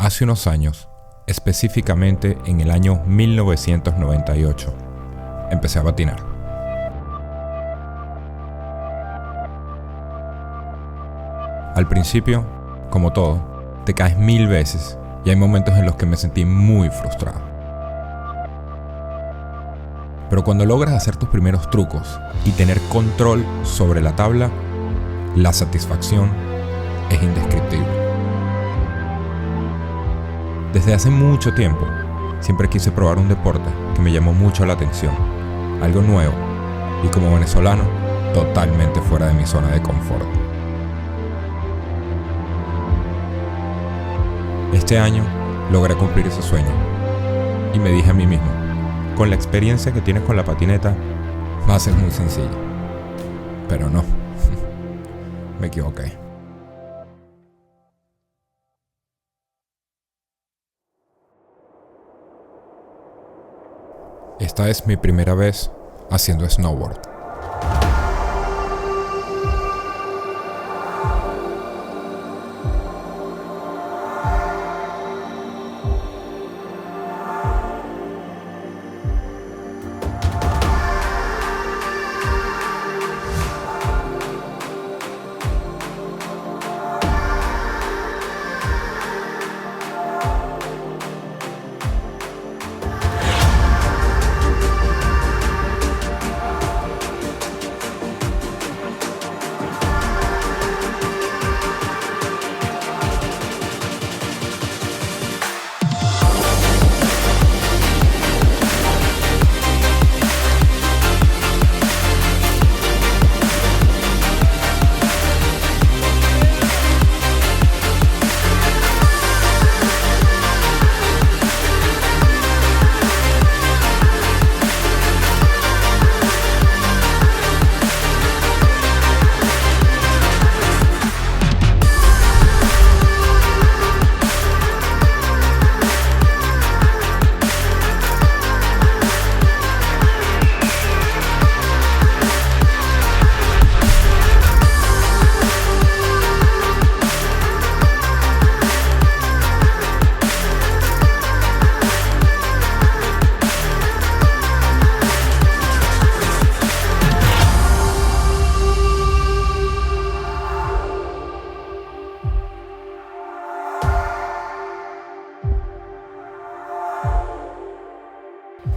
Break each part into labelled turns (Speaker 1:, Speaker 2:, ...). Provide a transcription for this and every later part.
Speaker 1: Hace unos años, específicamente en el año 1998, empecé a patinar. Al principio, como todo, te caes 1000 veces y hay momentos en los que me sentí muy frustrado. Pero cuando logras hacer tus primeros trucos y tener control sobre la tabla, la satisfacción es indescriptible. Desde hace mucho tiempo, siempre quise probar un deporte que me llamó mucho la atención, algo nuevo, y como venezolano, totalmente fuera de mi zona de confort. Este año logré cumplir ese sueño, y me dije a mí mismo, con la experiencia que tienes con la patineta, va a ser muy sencillo. Pero no, me equivoqué. Esta es mi primera vez haciendo snowboard.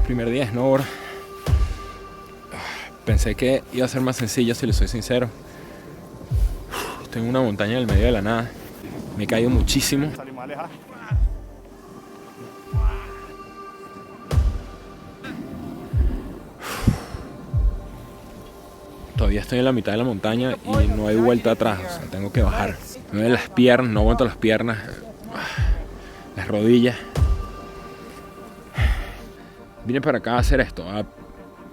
Speaker 2: Primer día de snowboard. Pensé que iba a ser más sencillo, si le soy sincero. Estoy en una montaña en el medio de la nada. Me he caído muchísimo. Todavía estoy en la mitad de la montaña y no hay vuelta atrás. O sea, tengo que bajar. Me duelen las piernas, no aguanto las piernas, las rodillas. Vine para acá a hacer esto.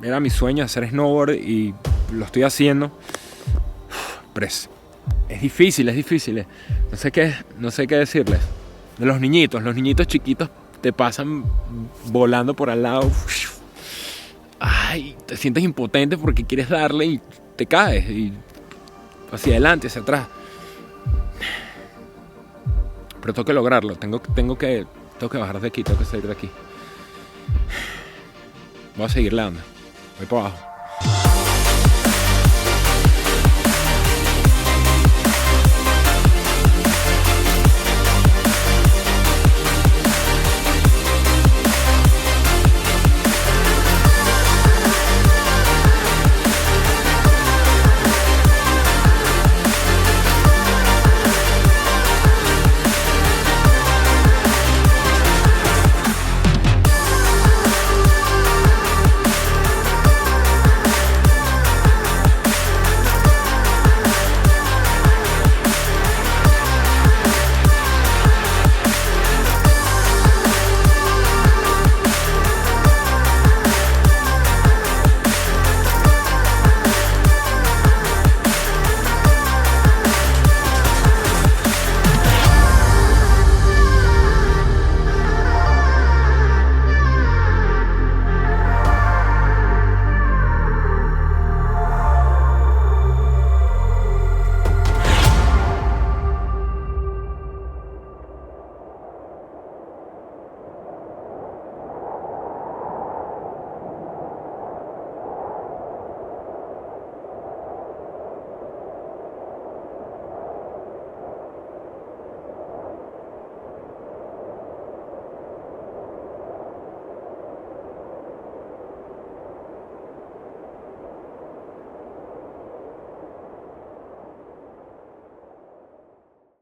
Speaker 2: Era mi sueño hacer snowboard y lo estoy haciendo. Pero es difícil, es difícil. No sé qué decirles. De los niñitos chiquitos te pasan volando por al lado. Ay, te sientes impotente porque quieres darle y te caes. Y hacia adelante, hacia atrás. Pero tengo que lograrlo. Tengo que bajar de aquí, tengo que salir de aquí. Voy a seguirle dando. Voy para abajo.